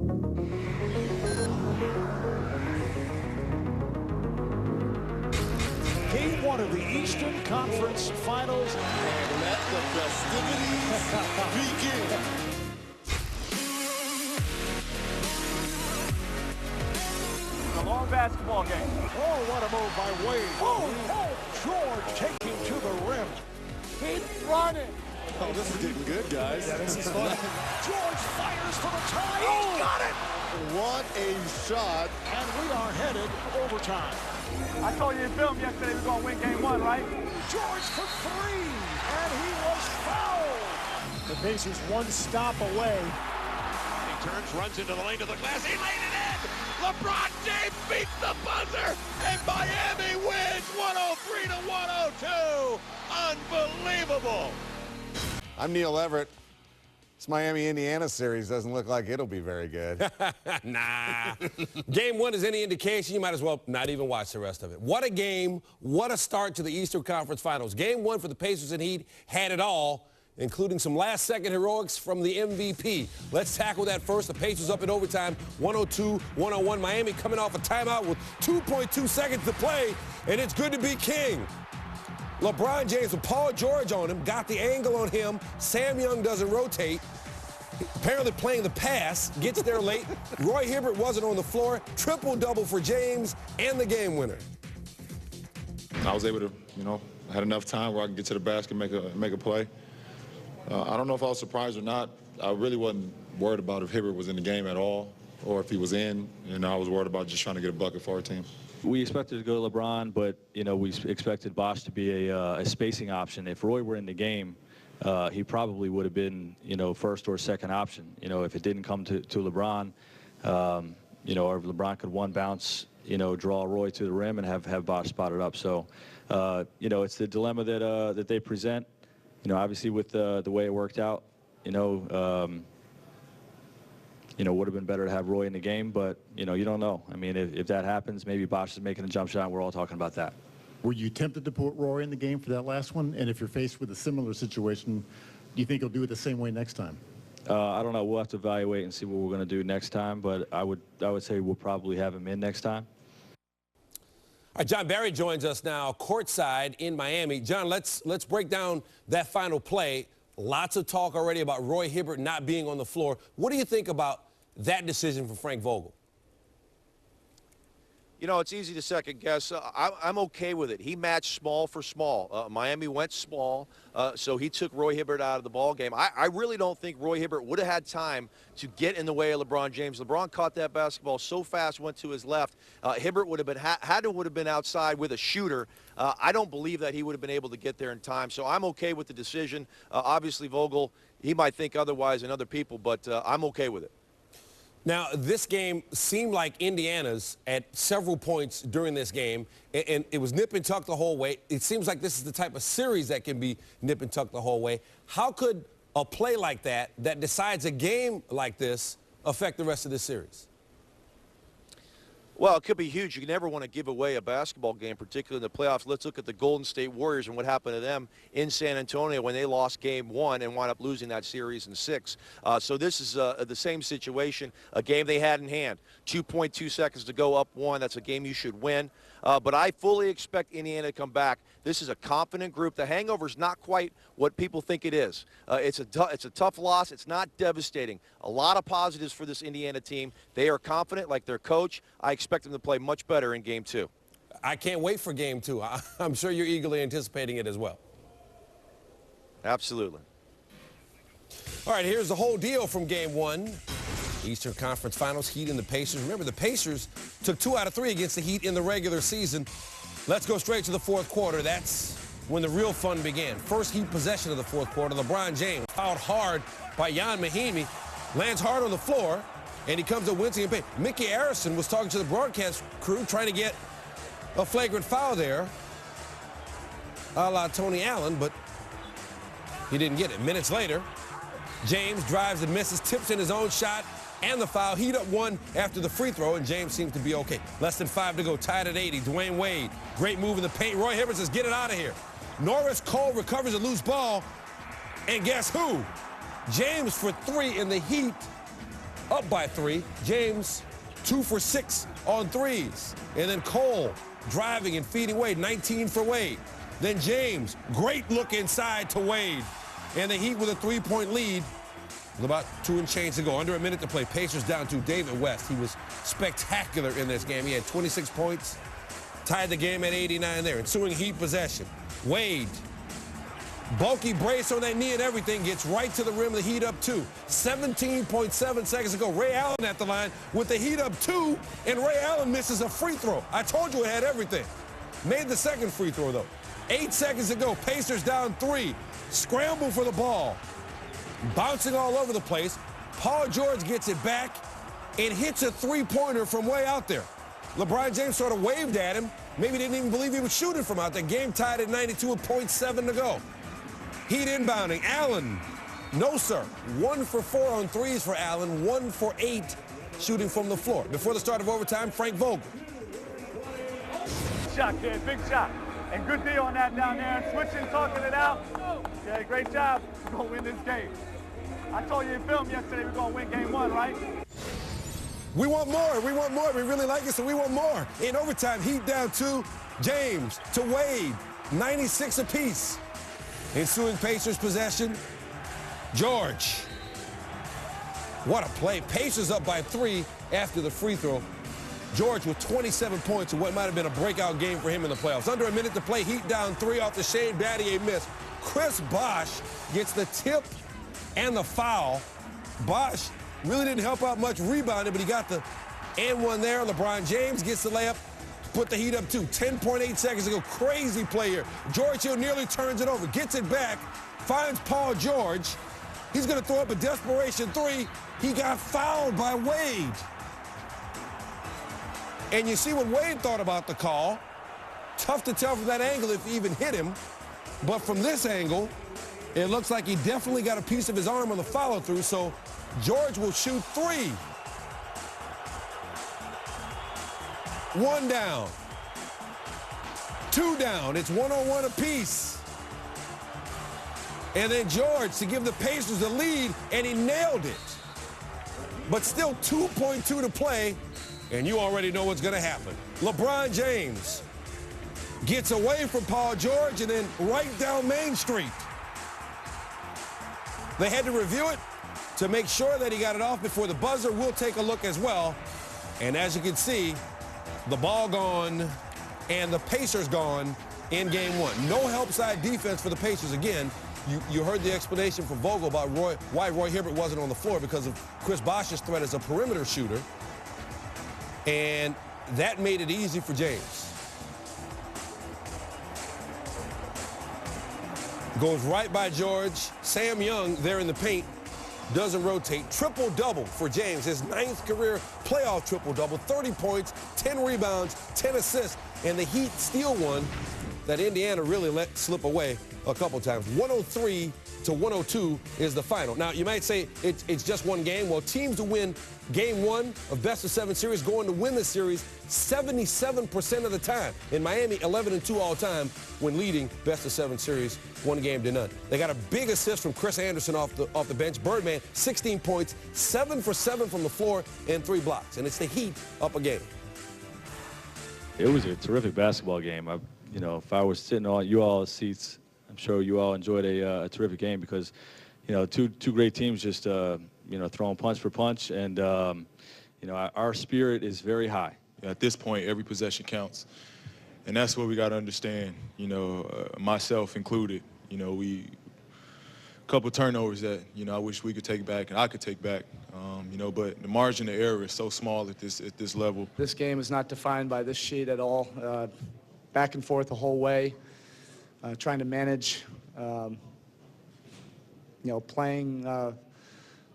Game one of the Eastern Conference Finals. And let the festivities begin. A long basketball game. Oh, what a move by Wade. Oh, George taking to the rim. Keep running. Oh, this is getting good, guys. Yeah, this is fun. George fires for the tie. He's got it. What a shot. And we are headed overtime. I told you in film yesterday we're going to win game one, right? George for three, and he was fouled. The Pacers one stop away. He turns, runs into the lane to the glass. He laid it in. LeBron James beats the buzzer, and Miami wins 103 to 102. Unbelievable. I'm Neil Everett. This Miami-Indiana series doesn't look like it'll be very good. Nah. Game one is any indication, you might as well not even watch the rest of it. What a game. What a start to the Eastern Conference Finals. Game one for the Pacers and Heat had it all, including some last-second heroics from the MVP. Let's tackle that first. The Pacers up in overtime, 102-101. Miami coming off a timeout with 2.2 seconds to play, and it's good to be king. LeBron James with Paul George on him, got the angle on him. Sam Young doesn't rotate. Apparently playing the pass, gets there late. Roy Hibbert wasn't on the floor. Triple-double for James and the game winner. I was able to, I had enough time where I could get to the basket and make a play. I don't know if I was surprised or not. I really wasn't worried about if Hibbert was in the game at all or if he was in. I was worried about just trying to get a bucket for our team. We expected to go to LeBron, but, we expected Bosh to be a spacing option. If Roy were in the game, he probably would have been, first or second option. If it didn't come to LeBron, or if LeBron could one bounce, draw Roy to the rim and have Bosh spotted up. So, it's the dilemma that they present. Obviously with the way it worked out, would have been better to have Roy in the game, but, you don't know. I mean, if that happens, maybe Bosh is making a jump shot, and we're all talking about that. Were you tempted to put Roy in the game for that last one? And if you're faced with a similar situation, do you think he'll do it the same way next time? I don't know. We'll have to evaluate and see what we're going to do next time, but I would say we'll probably have him in next time. All right, John Barry joins us now courtside in Miami. John, let's break down that final play. Lots of talk already about Roy Hibbert not being on the floor. What do you think about that decision from Frank Vogel? It's easy to second guess. I'm okay with it. He matched small for small. Miami went small, so he took Roy Hibbert out of the ball game. I really don't think Roy Hibbert would have had time to get in the way of LeBron James. LeBron caught that basketball so fast, went to his left. Hibbert would have been outside with a shooter. I don't believe that he would have been able to get there in time. So I'm okay with the decision. Obviously, Vogel, he might think otherwise than other people, but I'm okay with it. Now, this game seemed like Indiana's at several points during this game, and it was nip and tuck the whole way. It seems like this is the type of series that can be nip and tuck the whole way. How could a play like that decides a game like this affect the rest of this series? Well, it could be huge. You never want to give away a basketball game, particularly in the playoffs. Let's look at the Golden State Warriors and what happened to them in San Antonio when they lost game one and wound up losing that series in 6. So this is the same situation, a game they had in hand. 2.2 seconds to go, up 1. That's a game you should win. But I fully expect Indiana to come back. This is a confident group. The hangover is not quite what people think it is. It's a tough loss. It's not devastating. A lot of positives for this Indiana team. They are confident, like their coach. I expect them to play much better in Game 2. I can't wait for Game 2. I'm sure you're eagerly anticipating it as well. Absolutely. All right, here's the whole deal from Game 1. Eastern Conference Finals, Heat and the Pacers. Remember, the Pacers took 2 out of 3 against the Heat in the regular season. Let's go straight to the fourth quarter. That's when the real fun began. First Heat possession of the fourth quarter. LeBron James fouled hard by Jan Mahimi. Lands hard on the floor, and he comes to wincing and pain. Mickey Arison was talking to the broadcast crew trying to get a flagrant foul there, a la Tony Allen, but he didn't get it. Minutes later, James drives and misses, tips in his own shot, and the foul. Heat up 1 after the free throw, and James seems to be okay. Less than 5 to go, tied at 80. Dwayne Wade, great move in the paint. Roy Hibbert says, get it out of here. Norris Cole recovers a loose ball, and guess who? James for 3, and the Heat up by 3. James, 2 for 6 on threes. And then Cole driving and feeding Wade, 19 for Wade. Then James, great look inside to Wade. And the Heat with a 3-point lead with about 2 and change to go. Under a minute to play. Pacers down to David West. He was spectacular in this game. He had 26 points. Tied the game at 89 there. Ensuing Heat possession. Wade, bulky brace on that knee and everything, gets right to the rim. The Heat up 2. 17.7 seconds to go. Ray Allen at the line with the Heat up 2, and Ray Allen misses a free throw. I told you it had everything. Made the second free throw, though. 8 seconds to go. Pacers down 3. Scramble for the ball. Bouncing all over the place. Paul George gets it back and hits a three-pointer from way out there. LeBron James sort of waved at him. Maybe didn't even believe he was shooting from out there. Game tied at 92 with 0.7 to go. Heat inbounding. Allen, no, sir. 1 for 4 on threes for Allen. 1 for 8 shooting from the floor. Before the start of overtime, Frank Vogel. Shot, kid. Big shot. And good deal on that down there. Switching, talking it out. Okay, great job. We're going to win this game. I told you in film yesterday we're going to win game 1, right? We want more. We want more. We really like it, so we want more. In overtime, Heat down 2. James to Wade. 96 apiece. Ensuing Pacers possession. George. What a play. Pacers up by 3 after the free throw. George with 27 points in what might have been a breakout game for him in the playoffs. Under a minute to play. Heat down 3 off the Shane Battier miss. Chris Bosh gets the tip and the foul. Bosh really didn't help out much rebounding, but he got the and one there. LeBron James gets the layup, put the Heat up 2. 10.8 seconds to go. Crazy play here. George Hill nearly turns it over, gets it back, finds Paul George. He's going to throw up a desperation 3. He got fouled by Wade. And you see what Wade thought about the call. Tough to tell from that angle if he even hit him. But from this angle, it looks like he definitely got a piece of his arm on the follow-through, so George will shoot 3. 1 down. 2 down. It's 1-on-1 apiece. And then George to give the Pacers the lead, and he nailed it. But still 2.2 to play, and you already know what's going to happen. LeBron James gets away from Paul George and then right down Main Street. They had to review it to make sure that he got it off before the buzzer. We'll take a look as well. And as you can see, the ball gone and the Pacers gone in game 1. No help side defense for the Pacers. Again, you heard the explanation from Vogel about why Roy Hibbert wasn't on the floor because of Chris Bosh's threat as a perimeter shooter. And that made it easy for James. Goes right by George. Sam Young there in the paint. Doesn't rotate. Triple-double for James. His 9th career playoff triple-double. 30 points, 10 rebounds, 10 assists. And the Heat steal one that Indiana really let slip away a couple times. 103-102 is the final. Now, you might say it's just one game. Well, teams to win game 1 of best-of-7 series go on to win the series 77% of the time. In Miami, 11-2 all-time when leading best-of-7 series 1-0. They got a big assist from Chris Anderson off the bench. Birdman, 16 points, 7 for 7 from the floor, and 3 blocks. And it's the Heat up a game. It was a terrific basketball game. If I was sitting on you all's seats, I'm sure you all enjoyed a terrific game because, two great teams just, throwing punch for punch. And, our spirit is very high. At this point, every possession counts. And that's what we got to understand, myself included. A couple turnovers that, I wish we could take back and I could take back. But the margin of error is so small at this level. This game is not defined by this sheet at all. Back and forth the whole way, trying to manage, playing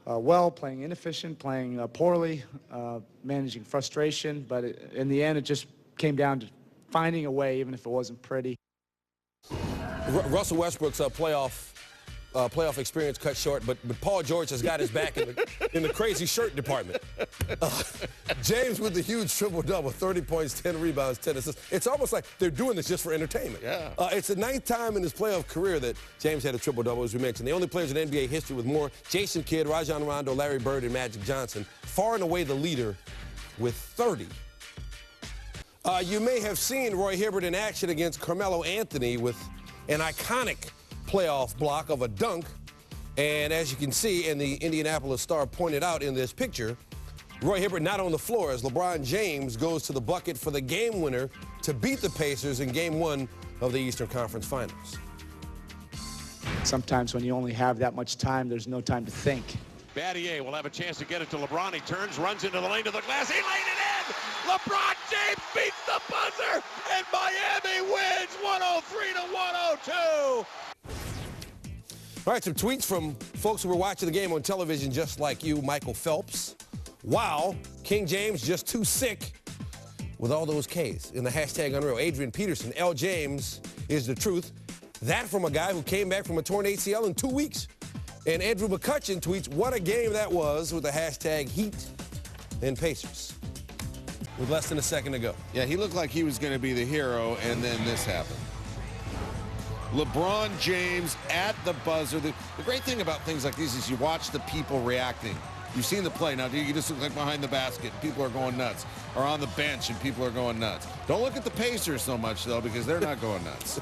well, playing inefficient, playing poorly, managing frustration. But in the end, it just came down to finding a way, even if it wasn't pretty. Russell Westbrook's playoff playoff experience cut short, but Paul George has got his back in the crazy shirt department. James with the huge triple-double, 30 points, 10 rebounds, 10 assists. It's almost like they're doing this just for entertainment. Yeah. It's the 9th time in his playoff career that James had a triple-double, as we mentioned. The only players in NBA history with more: Jason Kidd, Rajon Rondo, Larry Bird, and Magic Johnson. Far and away the leader with 30. You may have seen Roy Hibbert in action against Carmelo Anthony with an iconic playoff block of a dunk. And as you can see, and the Indianapolis Star pointed out in this picture, Roy Hibbert not on the floor as LeBron James goes to the bucket for the game winner to beat the Pacers in Game 1 of the Eastern Conference Finals. Sometimes when you only have that much time, there's no time to think. Battier will have a chance to get it to LeBron. He turns, runs into the lane to the glass. He laid it in. LeBron James beats the buzzer, and Miami wins 103-102. All right, some tweets from folks who were watching the game on television just like you. Michael Phelps. Wow, King James just too sick with all those Ks in the hashtag unreal. Adrian Peterson, L. James is the truth. That from a guy who came back from a torn ACL in 2 weeks. And Andrew McCutcheon tweets, what a game that was, with the hashtag Heat and Pacers. With less than a second to go. Yeah, he looked like he was going to be the hero, and then this happened. LeBron James at the buzzer. The great thing about things like these is you watch the people reacting. You've seen the play. Now, you just look like behind the basket, and people are going nuts. Or on the bench, and people are going nuts. Don't look at the Pacers so much, though, because they're not going nuts.